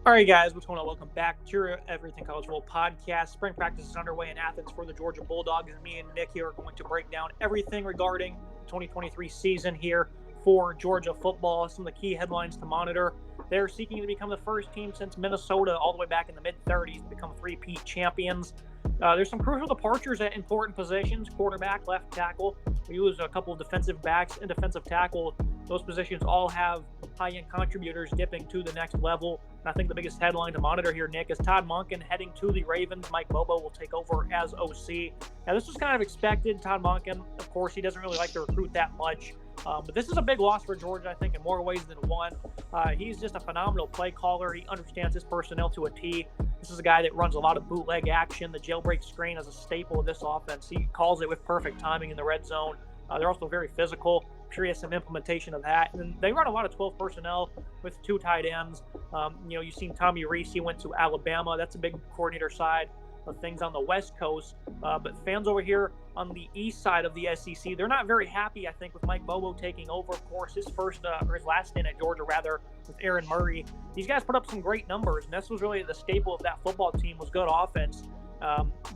All right, guys, what's going on? Welcome back to your Everything College Football podcast. Spring practice is underway in Athens for the Georgia Bulldogs, and me and Nick here are going to break down everything regarding the 2023 season here for Georgia football. Some of the key headlines to monitor. They're seeking to become the first team since Minnesota all the way back in the mid-30s to become three-peat champions. There's some crucial departures at important positions: quarterback, left tackle. We use a couple of defensive backs and defensive tackle. Those positions all have high-end contributors dipping to the next level. And I think the biggest headline to monitor here, Nick, is Todd Monken heading to the Ravens. Mike Bobo will take over as OC. Now, this was kind of expected. Todd Monken, of course, he doesn't really like to recruit that much. But this is a big loss for Georgia, I think, in more ways than one. He's just a phenomenal play caller. He understands his personnel to a T. This is a guy that runs a lot of bootleg action. The jailbreak screen is a staple of this offense. He calls it with perfect timing in the red zone. They're also very physical. I'm sure he has some implementation of that. And they run a lot of 12 personnel with two tight ends. You've seen Tommy Reese. He went to Alabama. That's a big coordinator side of things on the West Coast. But fans over here on the east side of the SEC, they're not very happy, I think, with Mike Bobo taking over. Of course, his last stint at Georgia, with Aaron Murray. These guys put up some great numbers, and this was really the staple of that football team was good offense.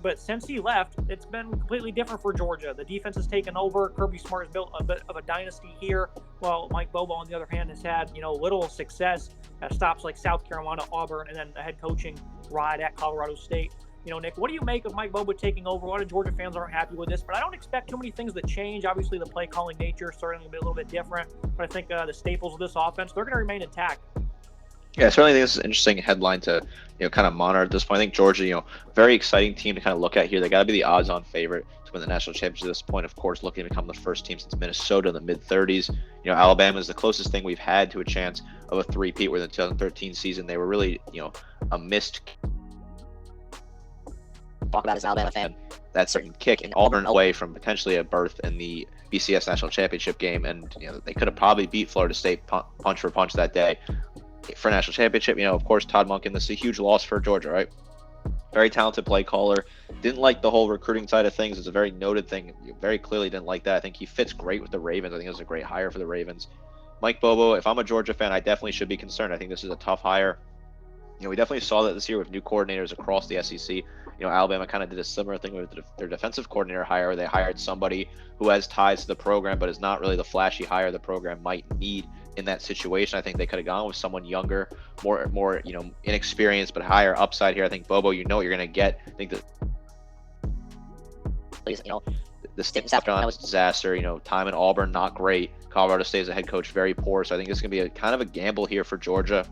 But since he left, it's been completely different for Georgia. The defense has taken over. Kirby Smart has built a bit of a dynasty here, while Mike Bobo, on the other hand, has had little success at stops like South Carolina, Auburn, and then a head coaching ride at Colorado State. Nick, what do you make of Mike Bobo taking over? A lot of Georgia fans aren't happy with this, but I don't expect too many things to change. Obviously, the play calling nature is certainly going to be a little bit different, but I think the staples of this offense, they're going to remain intact. Yeah, I certainly think this is an interesting headline to kind of monitor at this point. I think Georgia, very exciting team to kind of look at here. They got to be the odds-on favorite to win the national championship at this point. Of course, looking to become the first team since Minnesota in the mid-30s. Alabama is the closest thing we've had to a chance of a three-peat. Where in the 2013 season they were really a missed. Talk about as an Alabama fan, that certain kick in Auburn away from potentially a berth in the BCS national championship game, and they could have probably beat Florida State punch for punch that day for a national championship. Of course, Todd Monken, this is a huge loss for Georgia, right? Very talented play caller. Didn't like the whole recruiting side of things. It's a very noted thing. Very clearly didn't like that. I think he fits great with the Ravens. I think it was a great hire for the Ravens. Mike Bobo, if I'm a Georgia fan, I definitely should be concerned. I think this is a tough hire. We definitely saw that this year with new coordinators across the SEC. Alabama kind of did a similar thing with their defensive coordinator hire, where they hired somebody who has ties to the program, but is not really the flashy hire the program might need in that situation. I think they could have gone with someone younger, more inexperienced, but higher upside here. I think Bobo, what you're going to get. I think that the state in South Carolina was a disaster. Time in Auburn, not great. Colorado State as a head coach, very poor. So I think it's going to be a kind of a gamble here for Georgia.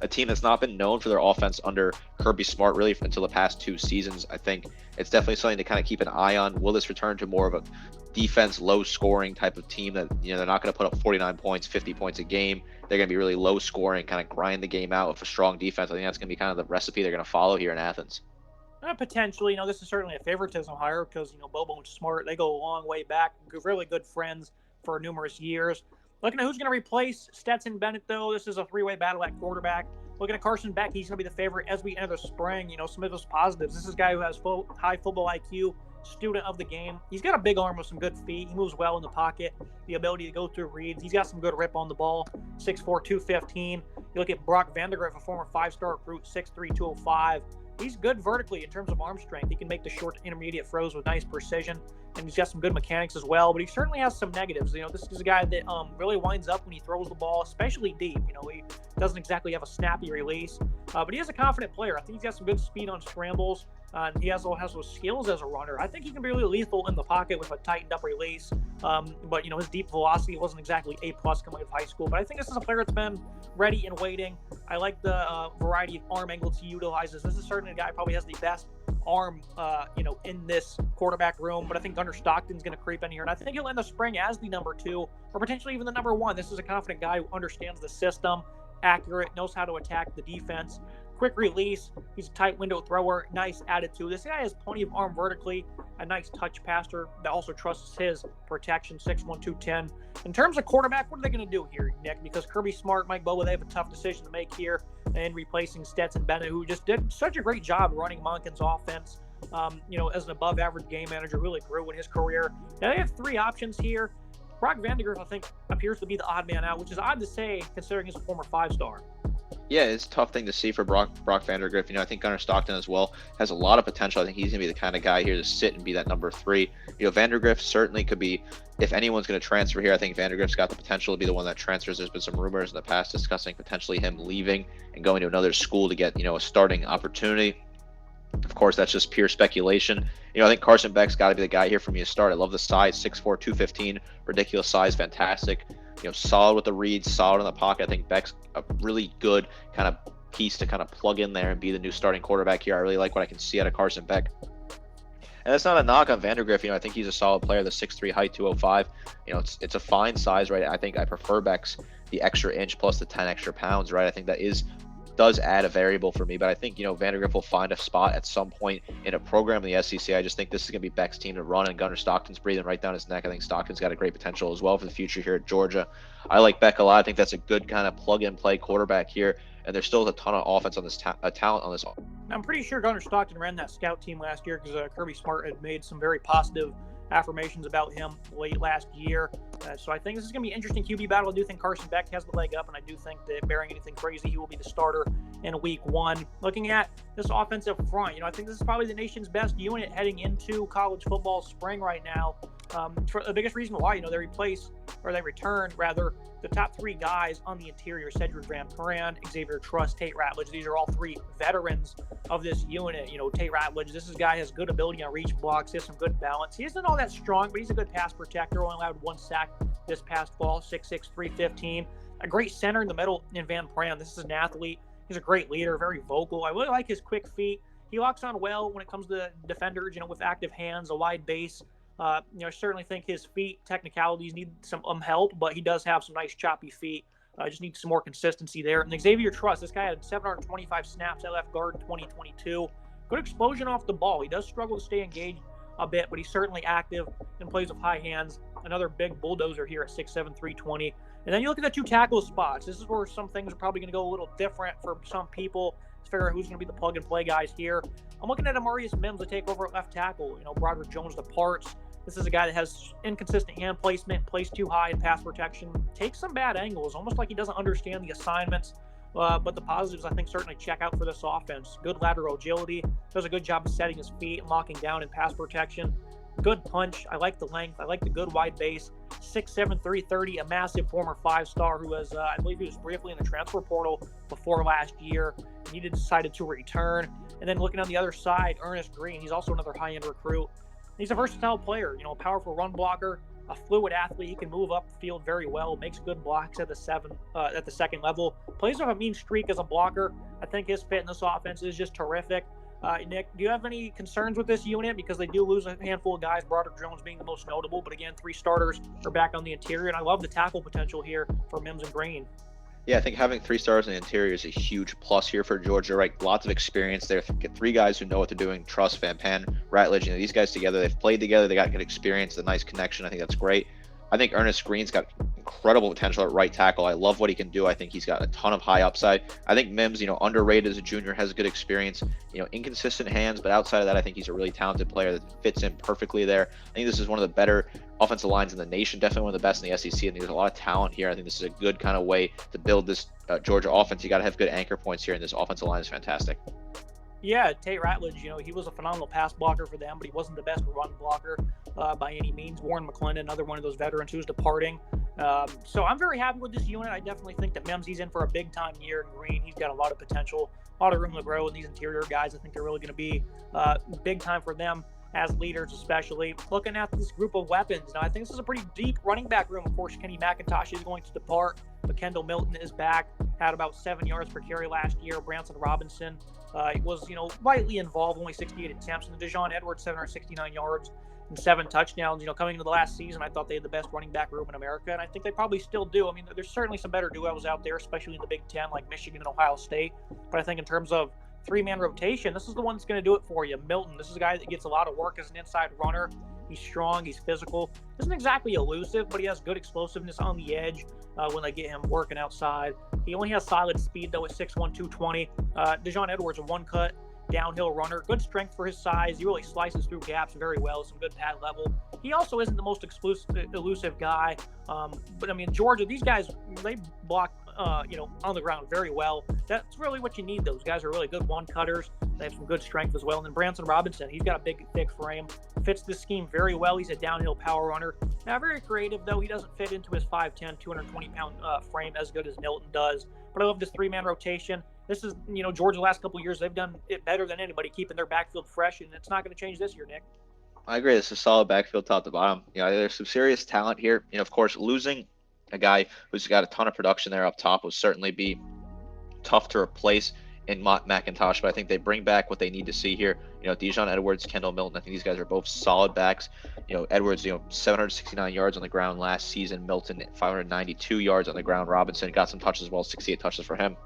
A team that's not been known for their offense under Kirby Smart really until the past two seasons. I think it's definitely something to kind of keep an eye on. Will this return to more of a defense, low-scoring type of team that they're not going to put up 49 points, 50 points a game? They're going to be really low-scoring, kind of grind the game out with a strong defense. I think that's going to be kind of the recipe they're going to follow here in Athens. Potentially, this is certainly a favoritism hire because, Bobo and Smart, they go a long way back, really good friends for numerous years. Looking at who's going to replace Stetson Bennett, though, this is a three-way battle at quarterback. Looking at Carson Beck, he's going to be the favorite as we enter the spring. Some of those positives. This is a guy who has high football IQ, student of the game. He's got a big arm with some good feet. He moves well in the pocket, the ability to go through reads. He's got some good rip on the ball, 6'4", 215. You look at Brock Vandegrift, a former five-star recruit, 6'3", 205. He's good vertically in terms of arm strength. He can make the short to intermediate throws with nice precision, and he's got some good mechanics as well, but he certainly has some negatives. This is a guy that really winds up when he throws the ball, especially deep. He doesn't exactly have a snappy release, but he is a confident player. I think he's got some good speed on scrambles, and he also has those skills as a runner. I think he can be really lethal in the pocket with a tightened up release, but his deep velocity wasn't exactly A+ coming out of high school, but I think this is a player that's been ready and waiting. I like the variety of arm angles he utilizes. This is certainly a guy who probably has the best arm, in this quarterback room, but I think Gunnar Stockton's going to creep in here, and I think he'll end the spring as the number 2, or potentially even the number 1. This is a confident guy who understands the system, accurate, knows how to attack the defense, quick release. He's a tight window thrower, nice attitude. This guy has plenty of arm vertically, a nice touch passer that also trusts his protection, 6'1", 210. In terms of quarterback, what are they going to do here, Nick? Because Kirby Smart, Mike Bobo, they have a tough decision to make here in replacing Stetson Bennett, who just did such a great job running Monken's offense. As an above-average game manager, really grew in his career. Now, they have three options here. Brock Vandegrift, I think, appears to be the odd man out, which is odd to say considering he's a former five-star. Yeah, it's a tough thing to see for Brock Vandergriff. I think Gunnar Stockton as well has a lot of potential. I think he's going to be the kind of guy here to sit and be that number 3. Vandergriff certainly could be, if anyone's going to transfer here, I think Vandergriff's got the potential to be the one that transfers. There's been some rumors in the past discussing potentially him leaving and going to another school to get, a starting opportunity. Of course, that's just pure speculation. I think Carson Beck's got to be the guy here for me to start. I love the size, 6'4", 215, ridiculous size, fantastic. Solid with the reads, solid in the pocket. I think Beck's a really good kind of piece to kind of plug in there and be the new starting quarterback here. I really like what I can see out of Carson Beck. And that's not a knock on Vandergriff. I think he's a solid player. The 6'3", height, 205. It's a fine size, right? I think I prefer Beck's the extra inch plus the 10 extra pounds, right? I think that does add a variable for me, but I think Vandergriff will find a spot at some point in a program in the SEC. I just think this is going to be Beck's team to run, and Gunnar Stockton's breathing right down his neck. I think Stockton's got a great potential as well for the future here at Georgia. I like Beck a lot. I think that's a good kind of plug and play quarterback here, and there's still a ton of offense on this talent on this. I'm pretty sure Gunnar Stockton ran that scout team last year because Kirby Smart had made some very positive affirmations about him late last year. So I think this is going to be an interesting QB battle. I do think Carson Beck has the leg up, and I do think that, bearing anything crazy, he will be the starter in week 1. Looking at this offensive front, I think this is probably the nation's best unit heading into college football spring right now. For the biggest reason why, they return the top 3 guys on the interior: Cedric Van Pran, Xavier Truss, Tate Ratledge. These are all 3 veterans of this unit. Tate Ratledge, this guy has good ability on reach blocks. He has some good balance. He isn't all that strong, but he's a good pass protector. Only allowed 1 sack this past fall, 6'6", 315. A great center in the middle in Van Pran. This is an athlete. He's a great leader, very vocal. I really like his quick feet. He locks on well when it comes to defenders, with active hands, a wide base. I certainly think his feet technicalities need some help, but he does have some nice choppy feet. Just needs some more consistency there. And Xavier Truss, this guy had 725 snaps at left guard in 2022. Good explosion off the ball. He does struggle to stay engaged a bit, but he's certainly active and plays with high hands. Another big bulldozer here at 6'7", 320. And then you look at the 2 tackle spots. This is where some things are probably going to go a little different for some people. Let's figure out who's going to be the plug-and-play guys here. I'm looking at Amarius Mims to take over at left tackle. Broderick Jones departs. This is a guy that has inconsistent hand placement, plays too high in pass protection, takes some bad angles, almost like he doesn't understand the assignments. But the positives, I think, certainly check out for this offense. Good lateral agility, does a good job of setting his feet and locking down in pass protection. Good punch. I like the length. I like the good wide base. 6'7", 330, a massive former 5-star who was, I believe he was briefly in the transfer portal before last year. He decided to return. And then looking on the other side, Ernest Green, he's also another high-end recruit. He's a versatile player, a powerful run blocker, a fluid athlete. He can move up the field very well, makes good blocks at the second level, plays with a mean streak as a blocker. I think his fit in this offense is just terrific. Nick, do you have any concerns with this unit? Because they do lose a handful of guys, Broderick Jones being the most notable. But again, 3 starters are back on the interior, and I love the tackle potential here for Mims and Green. Yeah, I think having 3 stars in the interior is a huge plus here for Georgia, right? Lots of experience there. Get 3 guys who know what they're doing. Truss, Van Pan, Ratledge, these guys together, they've played together. They got good experience, a nice connection. I think that's great. I think Ernest Green's got incredible potential at right tackle. I love what he can do. I think he's got a ton of high upside. I think Mims, underrated as a junior, has good experience, inconsistent hands, but outside of that, I think he's a really talented player that fits in perfectly there. I think this is one of the better offensive lines in the nation, definitely one of the best in the SEC, and there's a lot of talent here. I think this is a good kind of way to build this Georgia offense. You got to have good anchor points here, and this offensive line is fantastic. Yeah, Tate Ratledge, he was a phenomenal pass blocker for them, but he wasn't the best run blocker by any means. Warren McClendon, another one of those veterans who's departing. So I'm very happy with this unit. I definitely think that Mims, he's in for a big-time year in Green. He's got a lot of potential, a lot of room to grow, and these interior guys, I think they're really going to be big time for them as leaders, especially. Looking at this group of weapons, now I think this is a pretty deep running back room. Of course, Kenny McIntosh is going to depart, but Kendall Milton is back, had about 7 yards per carry last year. Branson Robinson was, lightly involved, only 68 attempts. And Dejon Edwards, 769 yards and 7 touchdowns. Coming into the last season, I thought they had the best running back room in America, and I think they probably still do. I mean, there's certainly some better duos out there, especially in the Big Ten, like Michigan and Ohio State. But I think in terms of 3-man rotation, this is the one that's going to do it for you. Milton, this is a guy that gets a lot of work as an inside runner. He's strong, he's physical. Isn't exactly elusive, but he has good explosiveness on the edge when they get him working outside. He only has solid speed, though, at 6'1", 220. Dejon Edwards, a one-cut downhill runner. Good strength for his size. He really slices through gaps very well. Some good pad level. He also isn't the most elusive guy. But, I mean, Georgia, these guys, they block on the ground very well. That's really what you need. Those guys are really good one cutters. They have some good strength as well. And then Branson Robinson, he's got a big, thick frame. Fits the scheme very well. He's a downhill power runner. Not very creative, though. He doesn't fit into his 5'10", 220-pound frame as good as Milton does. But I love this three-man rotation. This is, Georgia the last couple of years, they've done it better than anybody, keeping their backfield fresh, and it's not going to change this year, Nick. I agree. This is a solid backfield top to bottom. There's some serious talent here. Of course, losing a guy who's got a ton of production there up top will certainly be tough to replace in McIntosh, but I think they bring back what they need to see here. Dijon Edwards, Kendall Milton, I think these guys are both solid backs. Edwards, 769 yards on the ground last season. Milton, 592 yards on the ground. Robinson got some touches as well, 68 touches for him.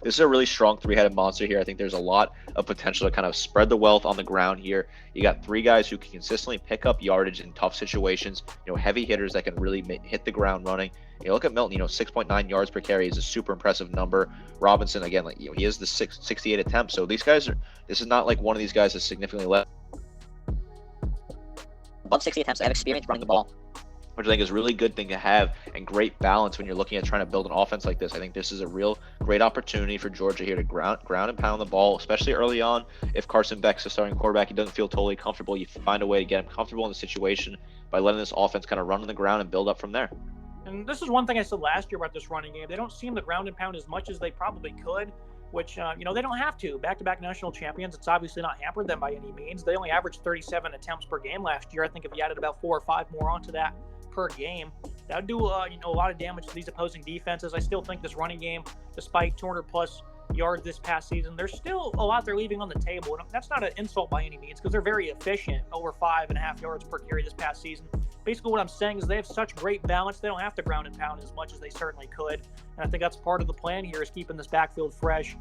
This is a really strong three-headed monster here. I think there's a lot of potential to kind of spread the wealth on the ground here. You got three guys who can consistently pick up yardage in tough situations, heavy hitters that can really hit the ground running. Look at Milton, 6.9 yards per carry is a super impressive number. Robinson, again, he has the 68 attempts. So this is not like one of these guys is significantly less. Above 60 attempts, they have experience running the ball, which I think is a really good thing to have and great balance when you're looking at trying to build an offense like this. I think this is a real great opportunity for Georgia here to ground and pound the ball, especially early on. If Carson Beck's a starting quarterback, he doesn't feel totally comfortable, you find a way to get him comfortable in the situation by letting this offense kind of run on the ground and build up from there. And this is one thing I said last year about this running game. They don't seem to ground and pound as much as they probably could, which, they don't have to. Back-to-back national champions, it's obviously not hampered them by any means. They only averaged 37 attempts per game last year. I think if you added about 4 or 5 more onto that per game, that would do a lot of damage to these opposing defenses. I still think this running game, despite 200-plus yards this past season, there's still a lot they're leaving on the table. And that's not an insult by any means, because they're very efficient, over 5.5 yards per carry this past season. Basically what I'm saying is they have such great balance, they don't have to ground and pound as much as they certainly could. And I think that's part of the plan here, is keeping this backfield fresh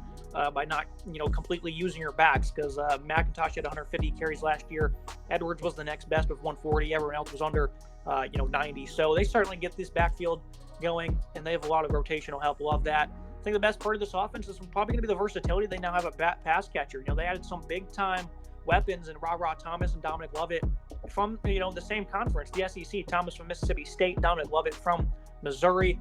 by not, completely using your backs, because McIntosh had 150 carries last year. Edwards was the next best with 140. Everyone else was under 90. So they certainly get this backfield going, and they have a lot of rotational help. Love that. I think the best part of this offense is probably going to be the versatility. They now have a pass catcher. They added some big-time weapons in Ra Thomas and Dominic Lovett from, the same conference, the SEC. Thomas from Mississippi State, Dominic Lovett from Missouri.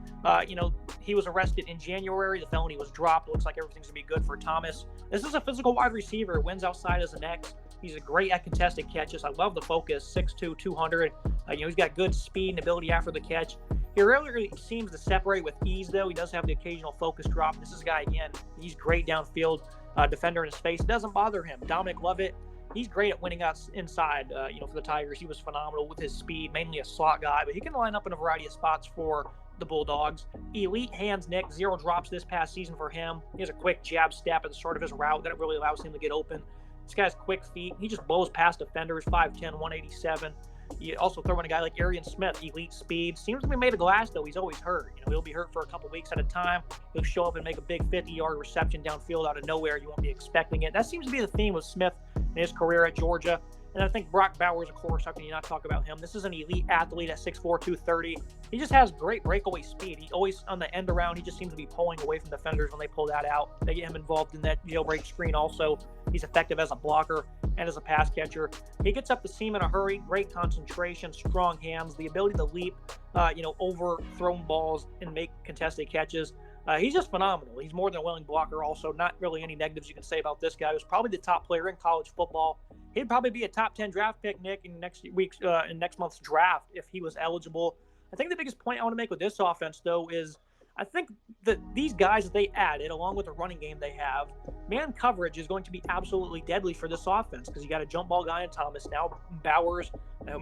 He was arrested in January. The felony was dropped. Looks like everything's going to be good for Thomas. This is a physical wide receiver. Wins outside as an X. He's a great at contested catches. I love the focus, 6'2", 200. He's got good speed and ability after the catch. He rarely seems to separate with ease, though. He does have the occasional focus drop. This is a guy, again, he's great downfield. Defender in his face. It doesn't bother him. Dominic Lovett, he's great at winning us inside. For the Tigers, he was phenomenal with his speed, mainly a slot guy, but he can line up in a variety of spots for the Bulldogs. Elite hands, Nick. 0 drops this past season for him. He has a quick jab step at the start of his route that really allows him to get open. This guy's quick feet. He just blows past defenders, 5'10", 187. You also throw in a guy like Arian Smith, elite speed. Seems to be made of glass, though. He's always hurt. He'll be hurt for a couple weeks at a time. He'll show up and make a big 50-yard reception downfield out of nowhere. You won't be expecting it. That seems to be the theme with Smith in his career at Georgia. And I think Brock Bowers, of course, how can you not talk about him? This is an elite athlete at 6'4", 230. He just has great breakaway speed. He always, on the end around, he just seems to be pulling away from defenders when they pull that out. They get him involved in that jailbreak screen also. He's effective as a blocker and as a pass catcher. He gets up the seam in a hurry, great concentration, strong hands, the ability to leap, overthrown balls and make contested catches. He's just phenomenal. He's more than a willing blocker also. Not really any negatives you can say about this guy. He was probably the top player in college football. He'd probably be a top 10 draft pick, Nick, in next month's draft if he was eligible. I think the biggest point I want to make with this offense, though, is I think that these guys that they added, along with the running game they have, man coverage is going to be absolutely deadly for this offense, because you got a jump ball guy in Thomas. Now Bowers,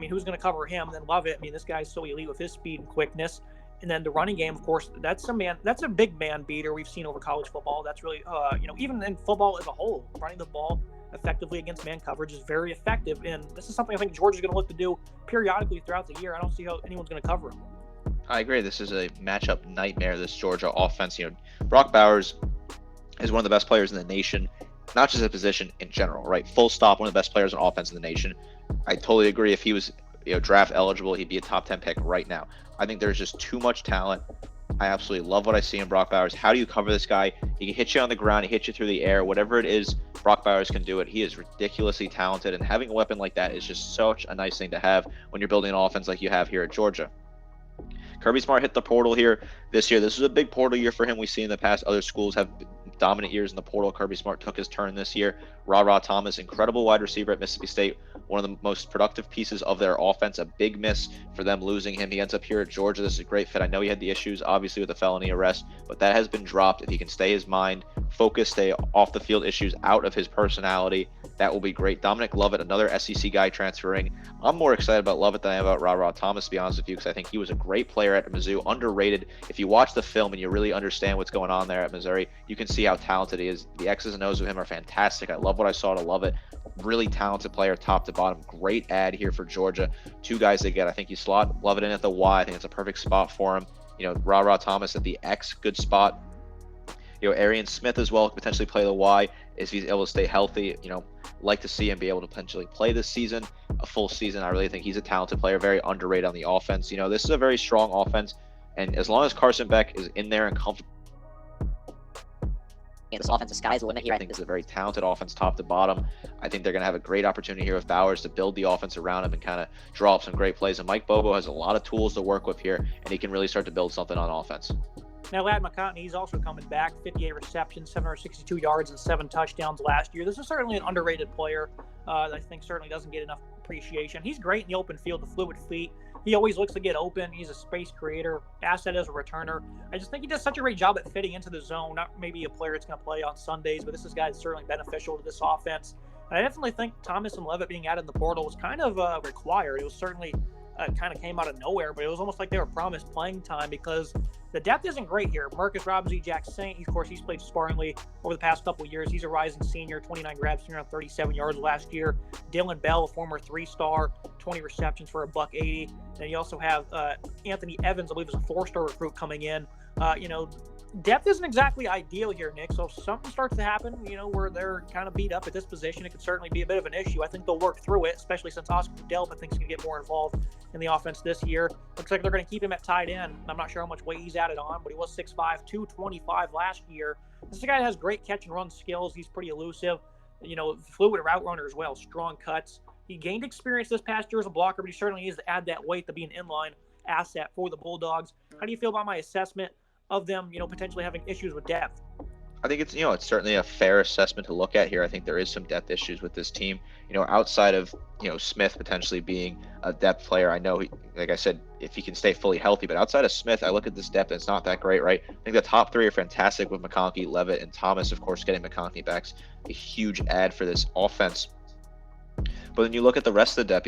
who's going to cover him? And then Lovett. This guy's so elite with his speed and quickness. And then the running game, of course, that's a big man beater we've seen over college football. That's really, even in football as a whole, running the ball effectively against man coverage is very effective. And this is something I think Georgia's going to look to do periodically throughout the year. I don't see how anyone's going to cover him. I agree. This is a matchup nightmare, this Georgia offense. Brock Bowers is one of the best players in the nation, not just a position in general, right? Full stop, one of the best players on offense in the nation. I totally agree. If he was draft eligible, he'd be a top 10 pick right now. I think there's just too much talent. I absolutely love what I see in Brock Bowers. How do you cover this guy? He can hit you on the ground, he hit you through the air, whatever it is, Brock Bowers can do it. He is ridiculously talented, and having a weapon like that is just such a nice thing to have when you're building an offense like you have here at Georgia. Kirby Smart hit the portal here this year. This was a big portal year for him. We see in the past other schools have dominant years in the portal. Kirby Smart took his turn this year. Ra Thomas, incredible wide receiver at Mississippi State, one of the most productive pieces of their offense. A big miss for them losing him. He ends up here at Georgia. This is a great fit. I know he had the issues, obviously, with the felony arrest, but that has been dropped. If he can stay his mind, focus, stay off the field issues out of his personality, that will be great. Dominic Lovett, another SEC guy transferring. I'm more excited about Lovett than I am about Ra Thomas, to be honest with you, because I think he was a great player at Mizzou, underrated. If you watch the film and you really understand what's going on there at Missouri, you can see how talented he is. The X's and O's of him are fantastic. I love what I saw to Lovett. Really talented player, top to bottom. Great ad here for Georgia. Two guys they get. I think you slot Lovett in at the Y. I think it's a perfect spot for him. Ra Thomas at the X, good spot. Arian Smith as well, potentially play the Y if he's able to stay healthy. Like to see him be able to potentially play this season, a full season. I really think he's a talented player, very underrated on the offense. This is a very strong offense, and as long as Carson Beck is in there and comfortable, This offense, the sky's the limit here. I think this is a very talented offense, top to bottom. I think they're going to have a great opportunity here with Bowers to build the offense around him and kind of draw up some great plays. And Mike Bobo has a lot of tools to work with here, and he can really start to build something on offense. Now, Ladd McConkey, he's also coming back. 58 receptions, 762 yards, and 7 touchdowns last year. This is certainly an underrated player that I think certainly doesn't get enough appreciation. He's great in the open field, the fluid feet. He always looks to get open. He's a space creator, asset as a returner. I just think he does such a great job at fitting into the zone. Not maybe a player that's going to play on Sundays, but this is a guy that's certainly beneficial to this offense. And I definitely think Thomas and Levitt being added in the portal was kind of required. It was certainly kind of came out of nowhere, but it was almost like they were promised playing time because the depth isn't great here. Marcus Robinson, Jack Saint, of course, he's played sparingly over the past couple of years. He's a rising senior, 29 grabs, 37 yards last year. Dylan Bell, a former 3-star, 20 receptions for $180. Then you also have Anthony Evans, I believe is a 4-star recruit coming in. Depth isn't exactly ideal here, Nick. So if something starts to happen, where they're kind of beat up at this position, it could certainly be a bit of an issue. I think they'll work through it, especially since Oscar Delp, I think, is going to get more involved in the offense this year. Looks like they're going to keep him at tight end. I'm not sure how much weight he's added on, but he was 6'5", 225 last year. This is a guy that has great catch and run skills. He's pretty elusive. Fluid route runner as well, strong cuts. He gained experience this past year as a blocker, but he certainly needs to add that weight to be an inline asset for the Bulldogs. How do you feel about my assessment of them, potentially having issues with depth? I think it's, it's certainly a fair assessment to look at here. I think there is some depth issues with this team, outside of, Smith potentially being a depth player. I know, like I said, if he can stay fully healthy, but outside of Smith, I look at this depth and it's not that great, right? I think the top three are fantastic with McConkey, Levitt, and Thomas. Of course, getting McConkey back's a huge add for this offense. But then you look at the rest of the depth,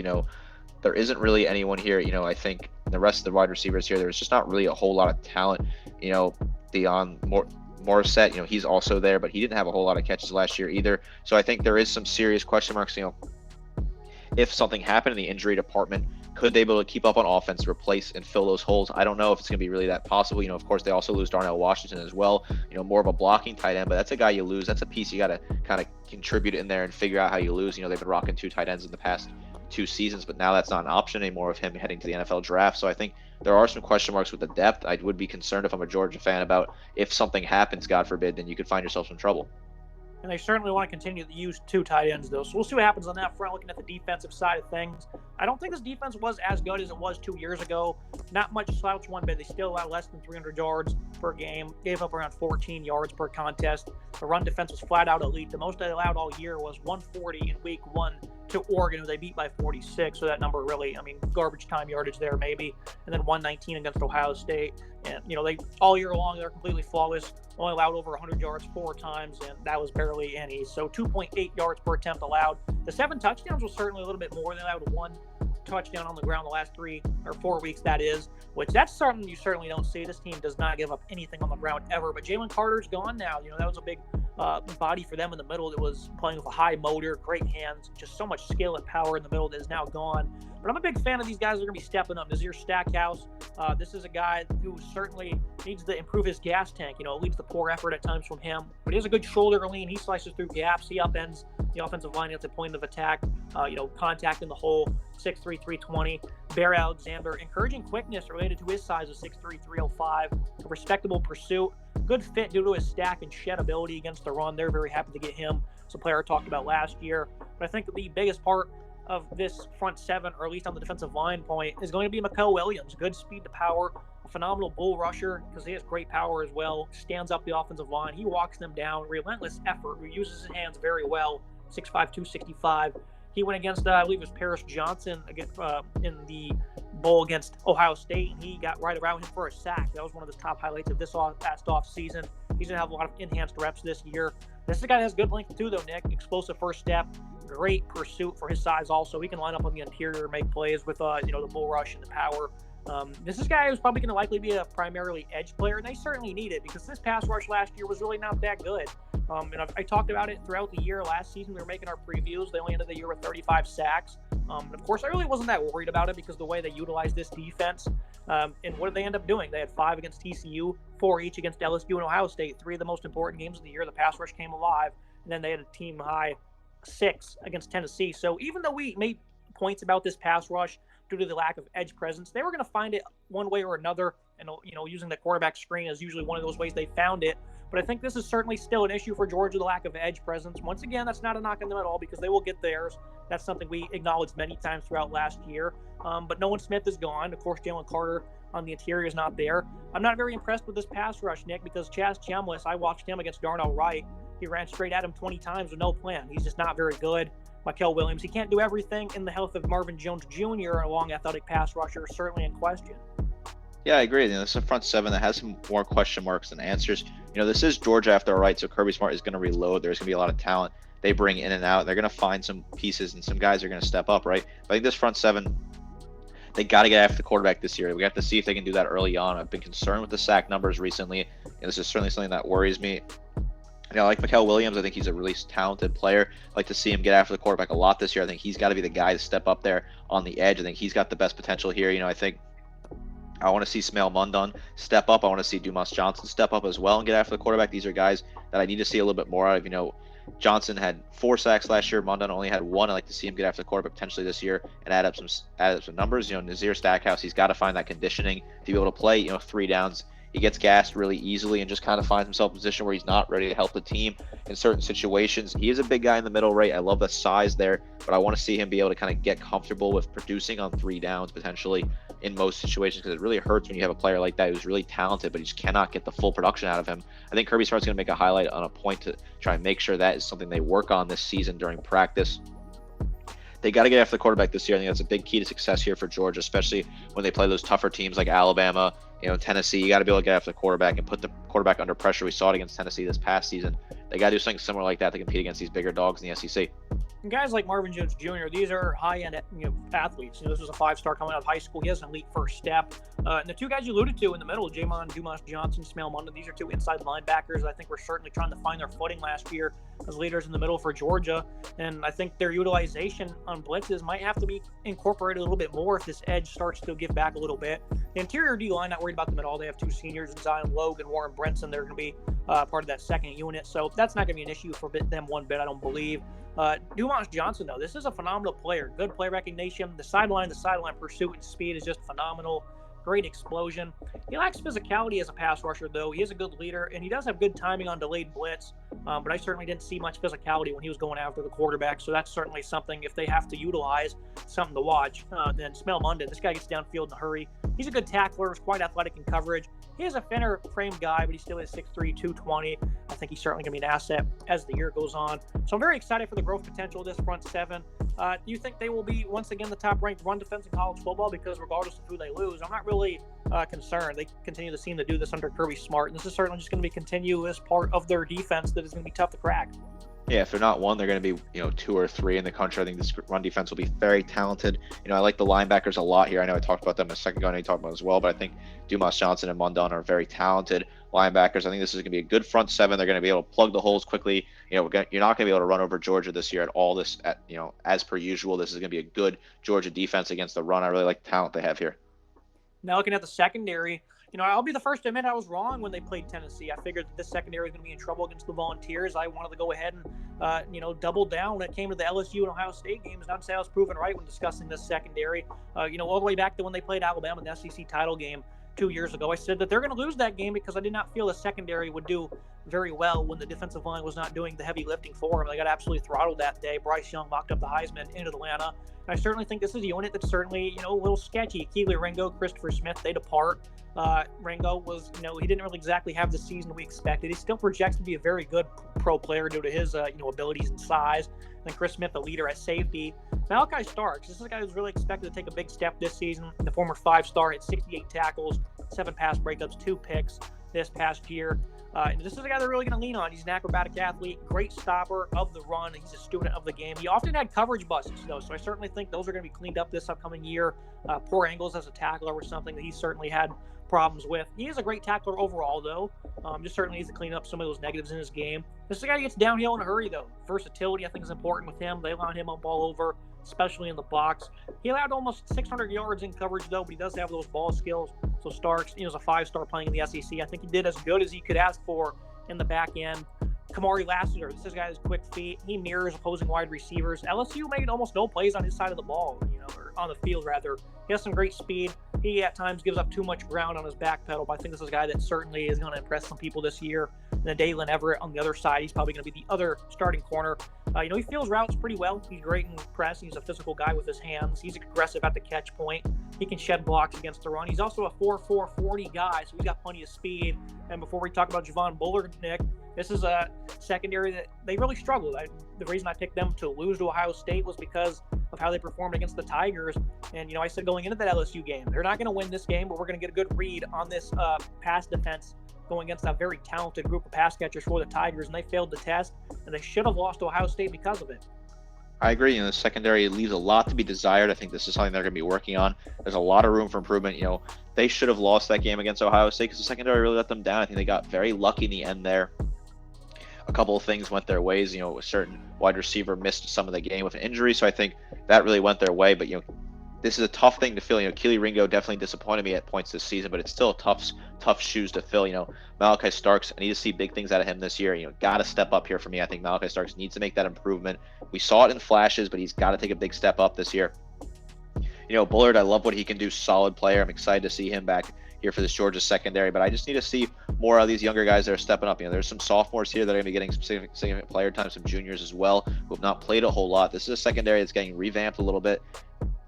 there isn't really anyone here. I think the rest of the wide receivers here, there's just not really a whole lot of talent. Deion Morissette, he's also there, but he didn't have a whole lot of catches last year either. So I think there is some serious question marks. If something happened in the injury department, could they be able to keep up on offense, replace and fill those holes? I don't know if it's going to be really that possible. Of course, they also lose Darnell Washington as well. More of a blocking tight end, but that's a guy you lose. That's a piece you got to kind of contribute in there and figure out how you lose. They've been rocking 2 tight ends in the past 2 seasons, but now that's not an option anymore of him heading to the NFL draft. So I think there are some question marks with the depth. I would be concerned if I'm a Georgia fan about if something happens, God forbid, then you could find yourself in trouble. And they certainly want to continue to use 2 tight ends, though. So we'll see what happens on that front, looking at the defensive side of things. I don't think this defense was as good as it was 2 years ago. Not much slouch one bit. They still allowed less than 300 yards per game, gave up around 14 yards per contest. The run defense was flat out elite. The most they allowed all year was 140 in week 1 to Oregon, who they beat by 46. So that number really, garbage time yardage there maybe. And then 119 against Ohio State. And, they all year long, they're completely flawless. Only allowed over 100 yards 4 times, and that was barely any. So 2.8 yards per attempt allowed. The 7 touchdowns was certainly a little bit more. They allowed 1 touchdown on the ground the last 3 or 4 weeks, that is, which that's something you certainly don't see. This team does not give up anything on the ground ever. But Jalen Carter's gone now. That was a big body for them in the middle that was playing with a high motor, great hands, just so much skill and power in the middle that is now gone. But I'm a big fan of these guys that are going to be stepping up. Nazir Stackhouse, this is a guy who certainly needs to improve his gas tank. It leads to poor effort at times from him. But he has a good shoulder lean. He slices through gaps. He upends the offensive line at the point of attack, contact in the hole, 6'3", 320. Bear Alexander, encouraging quickness related to his size of 6'3", 305. A respectable pursuit. Good fit due to his stack and shed ability against the run. They're very happy to get him. It's a player I talked about last year. But I think the biggest part of this front 7, or at least on the defensive line point, is going to be Mikael Williams. Good speed to power, a phenomenal bull rusher because he has great power as well. Stands up the offensive line. He walks them down. Relentless effort. He uses his hands very well. 6'5", 265. He went against, I believe it was Paris Johnson in the bowl against Ohio State, and he got right around him for a sack. That was one of the top highlights of this past off season. He's going to have a lot of enhanced reps this year. This is a guy that has good length too, though, Nick. Explosive first step. Great pursuit for his size also. He can line up on the interior and make plays with, the bull rush and the power. This is a guy who's probably going to likely be a primarily edge player, and they certainly need it because this pass rush last year was really not that good. And I talked about it throughout the year. Last season, we were making our previews. They only ended the year with 35 sacks. And of course, I really wasn't that worried about it because the way they utilized this defense. And what did they end up doing? They had 5 against TCU, 4 each against LSU and Ohio State. 3 of the most important games of the year. The pass rush came alive. And then they had a team high 6 against Tennessee. So even though we made points about this pass rush due to the lack of edge presence, they were going to find it one way or another. And, using the quarterback screen is usually one of those ways they found it. But I think this is certainly still an issue for Georgia, the lack of edge presence. Once again, that's not a knock on them at all because they will get theirs. That's something we acknowledged many times throughout last year. But Nolan Smith is gone. Of course, Jalen Carter on the interior is not there. I'm not very impressed with this pass rush, Nick, because Chaz Chambliss, I watched him against Darnell Wright. He ran straight at him 20 times with no plan. He's just not very good. Mikel Williams, he can't do everything, and the health of Marvin Jones Jr., a long athletic pass rusher, is certainly in question. Yeah, I agree. This is a front seven that has some more question marks than answers. This is Georgia after all, right? So Kirby Smart is going to reload. There's going to be a lot of talent they bring in and out. They're going to find some pieces and some guys are going to step up, right? But I think this front seven, they got to get after the quarterback this year. We have to see if they can do that early on. I've been concerned with the sack numbers recently, and this is certainly something that worries me. Like Mikel Williams, I think he's a really talented player. I'd like to see him get after the quarterback a lot this year. I think he's got to be the guy to step up there on the edge. I think he's got the best potential here. I think I want to see Smail Mundon step up. I want to see Dumas Johnson step up as well and get after the quarterback. These are guys that I need to see a little bit more out of. Johnson had 4 sacks last year. Mundon only had 1. I'd like to see him get after the quarterback potentially this year and add up some numbers. Nazir Stackhouse, he's got to find that conditioning to be able to play, 3 downs. He gets gassed really easily and just kind of finds himself in a position where he's not ready to help the team in certain situations. He is a big guy in the middle, right? I love the size there, but I want to see him be able to kind of get comfortable with producing on 3 downs potentially in most situations because it really hurts when you have a player like that who's really talented, but you just cannot get the full production out of him. I think Kirby Smart's going to make a highlight on a point to try and make sure that is something they work on this season during practice. They got to get after the quarterback this year. I think that's a big key to success here for Georgia, especially when they play those tougher teams like Alabama, Tennessee. You got to be able to get after the quarterback and put the quarterback under pressure. We saw it against Tennessee this past season. They got to do something similar like that to compete against these bigger dogs in the SEC. And guys like Marvin Jones Jr., these are high-end athletes. This was a 5-star coming out of high school. He has an elite first step. And the 2 guys you alluded to in the middle, Jamon Dumas Johnson, Smail Mundon, these are 2 inside linebackers. I think we're certainly trying to find their footing last year as leaders in the middle for Georgia. And I think their utilization on blitzes might have to be incorporated a little bit more if this edge starts to give back a little bit. The interior D-line, not worried about them at all. They have 2 seniors, Zion Logue and Warren Brinson. They're going to be part of that second unit. So that's not going to be an issue for them one bit, I don't believe. Dumas Johnson, though, this is a phenomenal player. Good play recognition. The sideline pursuit and speed is just phenomenal. Great explosion. He lacks physicality as a pass rusher, though. He is a good leader, and he does have good timing on delayed blitz. But I certainly didn't see much physicality when he was going after the quarterback. So that's certainly something, if they have to utilize, something to watch. Then Smail Mundon, this guy gets downfield in a hurry. He's a good tackler. He's quite athletic in coverage. He is a thinner frame guy, but he still is 6'3", 220. I think he's certainly going to be an asset as the year goes on. So I'm very excited for the growth potential of this front seven. Do you think they will be, once again, the top-ranked run defense in college football? Because regardless of who they lose, I'm not really concerned. They continue to seem to do this under Kirby Smart, and this is certainly just going to be a continuous part of their defense that is going to be tough to crack. Yeah, if they're not 1, they're going to be 2 or 3 in the country. I think this run defense will be very talented. I like the linebackers a lot here. I know I talked about them a second ago, and I talked about as well, but I think Dumas Johnson and Mundon are very talented linebackers. I think this is going to be a good front seven. They're going to be able to plug the holes quickly. You're not going to be able to run over Georgia this year at all. As per usual, this is going to be a good Georgia defense against the run. I really like the talent they have here. Now looking at the secondary, I'll be the first to admit I was wrong when they played Tennessee. I figured that this secondary was going to be in trouble against the Volunteers. I wanted to go ahead and, double down when it came to the LSU and Ohio State games. Not to say I was proven right when discussing this secondary. All the way back to when they played Alabama in the SEC title game 2 years ago, I said that they're going to lose that game because I did not feel the secondary would do very well when the defensive line was not doing the heavy lifting for them. They got absolutely throttled that day. Bryce Young mocked up the Heisman in Atlanta. And I certainly think this is a unit that's certainly, a little sketchy. Keely Ringo, Christopher Smith, they depart. Ringo was, he didn't really exactly have the season we expected. He still projects to be a very good pro player due to his, abilities and size. And Chris Smith, the leader at safety. Malachi Starks, this is a guy who's really expected to take a big step this season. The former 5-star had 68 tackles, 7 pass breakups, 2 picks this past year. And this is a guy they're really going to lean on. He's an acrobatic athlete, great stopper of the run. He's a student of the game. He often had coverage busts, though, so I certainly think those are going to be cleaned up this upcoming year. Poor angles as a tackler was something that he certainly had problems with. He is a great tackler overall, though. Just certainly needs to clean up some of those negatives in his game. This is a guy who gets downhill in a hurry, though. Versatility, I think, is important with him. They line him up all over, especially in the box. He allowed almost 600 yards in coverage, though, but he does have those ball skills. So Starks, is a 5-star playing in the SEC. I think he did as good as he could ask for in the back end. Kamari Lassiter, this is a guy with quick feet. He mirrors opposing wide receivers. LSU made almost no plays on his side of the ball, or on the field, rather. He has some great speed. He, at times, gives up too much ground on his back pedal, but I think this is a guy that certainly is going to impress some people this year. And then Dalen Everett on the other side, he's probably going to be the other starting corner. He feels routes pretty well. He's great in press. He's a physical guy with his hands. He's aggressive at the catch point. He can shed blocks against the run. He's also a 4.4 40 guy, so he's got plenty of speed. And before we talk about Javon Bullard, Nick, this is a secondary that they really struggled. The reason I picked them to lose to Ohio State was because of how they performed against the Tigers. And, I said going into that LSU game, they're not going to win this game, but we're going to get a good read on this pass defense going against a very talented group of pass catchers for the Tigers, and they failed the test, and they should have lost to Ohio State because of it. I agree. The secondary leaves a lot to be desired. I think this is something they're going to be working on. There's a lot of room for improvement. They should have lost that game against Ohio State because the secondary really let them down. I think they got very lucky in the end there. A couple of things went their ways. A certain wide receiver missed some of the game with an injury, so I think that really went their way. But this is a tough thing to fill. Keely Ringo definitely disappointed me at points this season, but it's still tough shoes to fill. Malachi Starks, I need to see big things out of him this year. Got to step up here for me. I think Malachi Starks needs to make that improvement. We saw it in flashes, but he's got to take a big step up this year. Bullard, I love what he can do. Solid player. I'm excited to see him back here for this Georgia secondary, but I just need to see more of these younger guys that are stepping up. There's some sophomores here that are going to be getting significant player time, some juniors as well, who have not played a whole lot. This is a secondary that's getting revamped a little bit.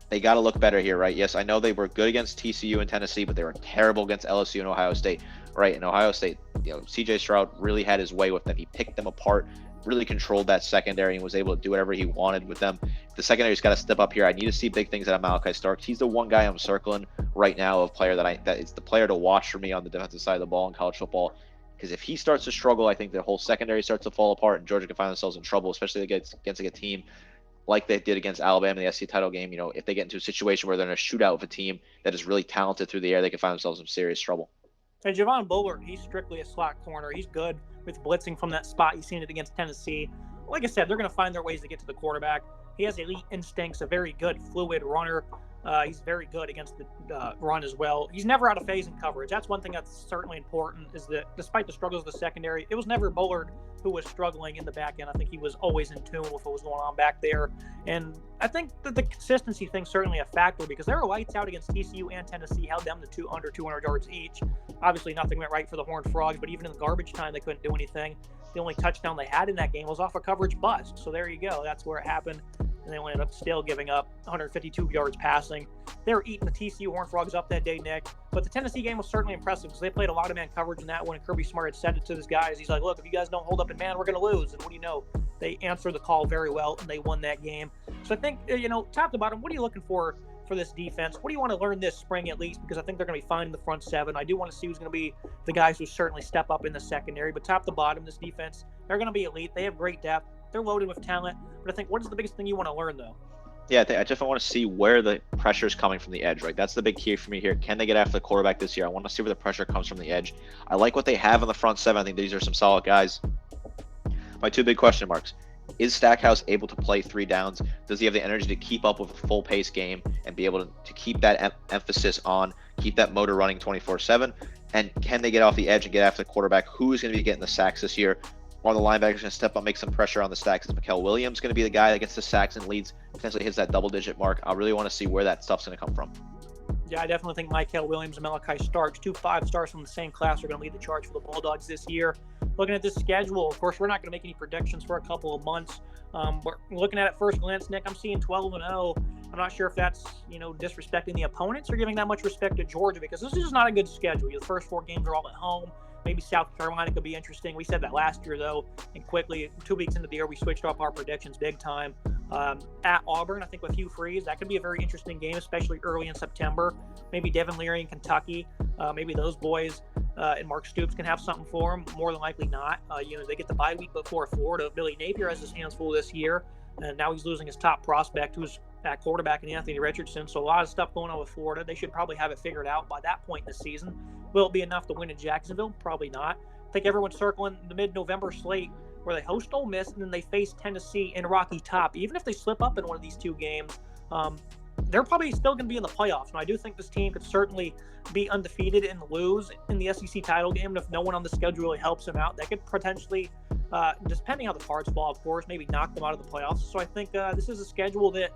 They got to look better here, right? Yes, I know they were good against TCU and Tennessee, but they were terrible against LSU and Ohio State, right? And Ohio State, CJ Stroud really had his way with them. He picked them apart, really controlled that secondary, and was able to do whatever he wanted with them. The secondary's got to step up here. I need to see big things out of Malachi Starks. He's the one guy I'm circling right now of player that is the player to watch for me on the defensive side of the ball in college football. Because if he starts to struggle, I think the whole secondary starts to fall apart, and Georgia can find themselves in trouble, especially against a team like they did against Alabama in the SEC title game. If they get into a situation where they're in a shootout with a team that is really talented through the air, they can find themselves in serious trouble. And Javon Bullard, he's strictly a slot corner. He's good with blitzing from that spot. You've seen it against Tennessee. Like I said, they're going to find their ways to get to the quarterback. He has elite instincts, a very good fluid runner. He's very good against the run as well. He's never out of phase in coverage. That's one thing that's certainly important, is that despite the struggles of the secondary, it was never Bullard who was struggling in the back end. I think he was always in tune with what was going on back there. And I think that the consistency thing's certainly a factor, because they were lights out against TCU and Tennessee, held them to under 200 yards each. Obviously, nothing went right for the Horned Frogs, but even in the garbage time, they couldn't do anything. The only touchdown they had in that game was off a coverage bust. So there you go. That's where it happened. And they ended up still giving up 152 yards passing. They were eating the TCU Horned Frogs up that day, Nick. But the Tennessee game was certainly impressive, because they played a lot of man coverage in that one, and Kirby Smart had said it to his guys. He's like, look, if you guys don't hold up in man, we're going to lose. And what do you know? They answered the call very well, and they won that game. So I think, top to bottom, what are you looking for this defense? What do you want to learn this spring at least? Because I think they're going to be fine in the front seven. I do want to see who's going to be the guys who certainly step up in the secondary. But top to bottom, this defense, they're going to be elite. They have great depth. They're loaded with talent. But I think, what is the biggest thing you want to learn, though? Yeah, I definitely want to see where the pressure is coming from the edge, right? That's the big key for me here. Can they get after the quarterback this year? I want to see where the pressure comes from the edge. I like what they have in the front seven. I think these are some solid guys. My two big question marks. Is Stackhouse able to play 3 downs? Does he have the energy to keep up with a full-pace game and be able to keep that emphasis on, keep that motor running 24/7? And can they get off the edge and get after the quarterback? Who is going to be getting the sacks this year? Are the linebackers going to step up, make some pressure on the stacks? Is Mikael Williams going to be the guy that gets the sacks and leads, potentially hits that double-digit mark? I really want to see where that stuff's going to come from. Yeah, I definitely think Michael Williams and Malachi Starks, 2 5-stars from the same class, are going to lead the charge for the Bulldogs this year. Looking at this schedule, of course, we're not going to make any predictions for a couple of months. We're looking at it first glance, Nick. I'm seeing 12-0. I'm not sure if that's disrespecting the opponents or giving that much respect to Georgia, because this is just not a good schedule. The first 4 games are all at home. Maybe South Carolina could be interesting. We said that last year, though, and quickly, 2 weeks into the year, we switched up our predictions big time. At Auburn, I think with Hugh Freeze, that could be a very interesting game, especially early in September. Maybe Devin Leary in Kentucky. Maybe those boys and Mark Stoops can have something for them. More than likely not. They get the bye week before Florida. Billy Napier has his hands full this year, and now he's losing his top prospect, who's at quarterback in Anthony Richardson. So a lot of stuff going on with Florida. They should probably have it figured out by that point in the season. Will it be enough to win in Jacksonville? Probably not. I think everyone's circling the mid-November slate where they host Ole Miss and then they face Tennessee in Rocky Top. Even if they slip up in one of these 2 games, they're probably still going to be in the playoffs. And I do think this team could certainly be undefeated and lose in the SEC title game. And if no one on the schedule really helps them out, that could potentially, depending how the cards fall, of course, maybe knock them out of the playoffs. So I think this is a schedule that,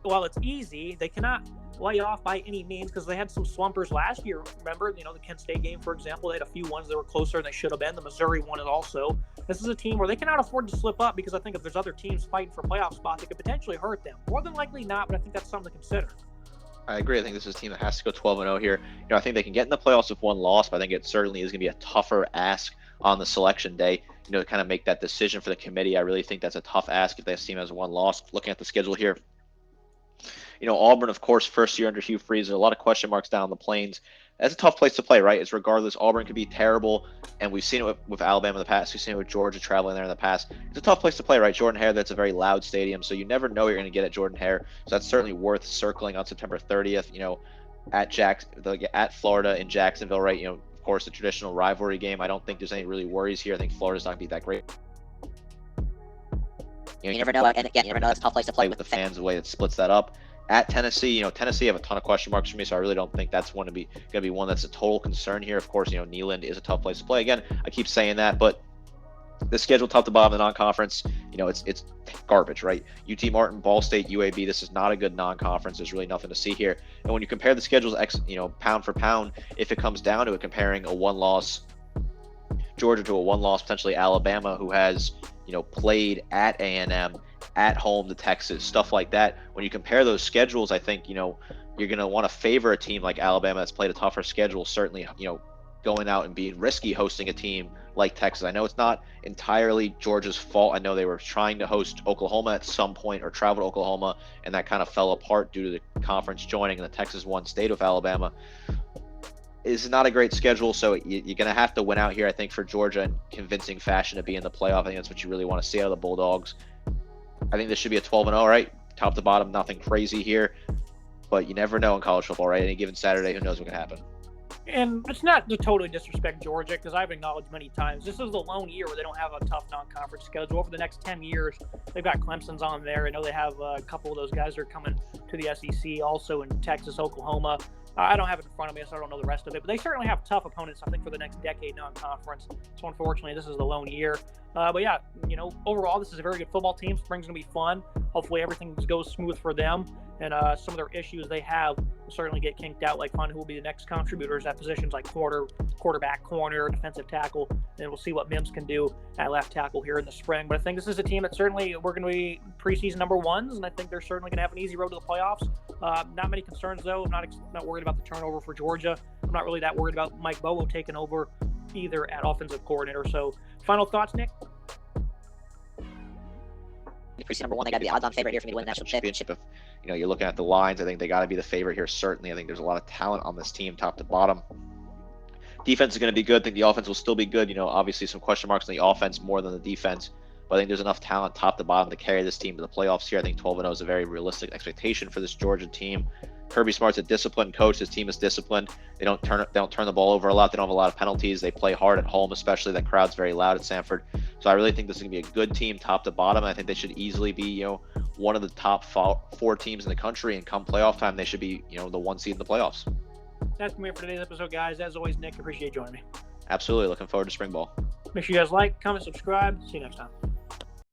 while it's easy, they cannot lay off by any means, because they had some slumpers last year. Remember, the Kent State game, for example, they had a few ones that were closer than they should have been. The Missouri one is also. This is a team where they cannot afford to slip up, because I think if there's other teams fighting for playoff spots, it could potentially hurt them. More than likely not, but I think that's something to consider. I agree. I think this is a team that has to go 12-0 here. I think they can get in the playoffs with 1 loss, but I think it certainly is going to be a tougher ask on the selection day, to kind of make that decision for the committee. I really think that's a tough ask if this team has 1 loss. Looking at the schedule here, Auburn, of course, first year under Hugh Freeze, there's a lot of question marks down the Plains. That's a tough place to play, right? It's regardless. Auburn could be terrible, and we've seen it with Alabama in the past. We've seen it with Georgia traveling there in the past. It's a tough place to play, right? Jordan-Hare, that's a very loud stadium, so you never know you're going to get at Jordan-Hare. So that's certainly worth circling on September 30th, at Florida in Jacksonville, right? Of course, the traditional rivalry game. I don't think there's any really worries here. I think Florida's not going to be that great. You never know, and again, you never know. It's a tough place to play with the fans, the way it splits that up. At Tennessee, Tennessee have a ton of question marks for me, so I really don't think that's going to be one that's a total concern here. Of course, Neyland is a tough place to play. Again, I keep saying that, but the schedule top to bottom of the non-conference, it's garbage, right? UT Martin, Ball State, UAB, this is not a good non-conference. There's really nothing to see here. And when you compare the schedules, pound for pound, if it comes down to it, comparing a 1-loss Georgia to a 1-loss potentially Alabama, who has played at A&M, at home to Texas, stuff like that. When you compare those schedules, I think you're going to want to favor a team like Alabama that's played a tougher schedule. Certainly, going out and being risky hosting a team like Texas. I know it's not entirely Georgia's fault. I know they were trying to host Oklahoma at some point, or travel to Oklahoma, and that kind of fell apart due to the conference joining, and the Texas one stayed with Alabama. It's not a great schedule, so you're going to have to win out here, I think, for Georgia in convincing fashion to be in the playoff. I think that's what you really want to see out of the Bulldogs. I think this should be a 12-0, right? Top to bottom, nothing crazy here. But you never know in college football, right? Any given Saturday, who knows what can happen. And it's not to totally disrespect Georgia, because I've acknowledged many times this is the lone year where they don't have a tough non-conference schedule. Over the next 10 years, they've got Clemson's on there. I know they have a couple of those guys that are coming to the SEC, also in Texas, Oklahoma. I don't have it in front of me, so I don't know the rest of it. But they certainly have tough opponents, I think, for the next decade non-conference. So unfortunately, this is the lone year. But yeah, overall, this is a very good football team. Spring's going to be fun. Hopefully everything goes smooth for them. And some of their issues they have will certainly get kinked out, like who will be the next contributors at positions like quarterback, corner, defensive tackle. And we'll see what Mims can do at left tackle here in the spring. But I think this is a team that certainly we're going to be preseason number ones, and I think they're certainly going to have an easy road to the playoffs. Not many concerns, though. I'm not worried about the turnover for Georgia. I'm not really that worried about Mike Bobo taking over either at offensive coordinator. So final thoughts, Nick? Preseason number one, they got to be odds-on favorite here for me to win the national championship. If you're looking at the lines, I think they got to be the favorite here. Certainly, I think there's a lot of talent on this team, top to bottom. Defense is going to be good. I think the offense will still be good. Obviously some question marks on the offense more than the defense, but I think there's enough talent top to bottom to carry this team to the playoffs here. I think 12-0 is a very realistic expectation for this Georgia team. Kirby Smart's a disciplined coach. His team is disciplined. They don't turn the ball over a lot. They don't have a lot of penalties. They play hard at home, especially. That crowd's very loud at Sanford. So I really think this is going to be a good team top to bottom. I think they should easily be, one of the top 4 teams in the country, and come playoff time, they should be, the 1 seed in the playoffs. That's going to be it for today's episode, guys. As always, Nick, appreciate you joining me. Absolutely. Looking forward to spring ball. Make sure you guys like, comment, subscribe. See you next time.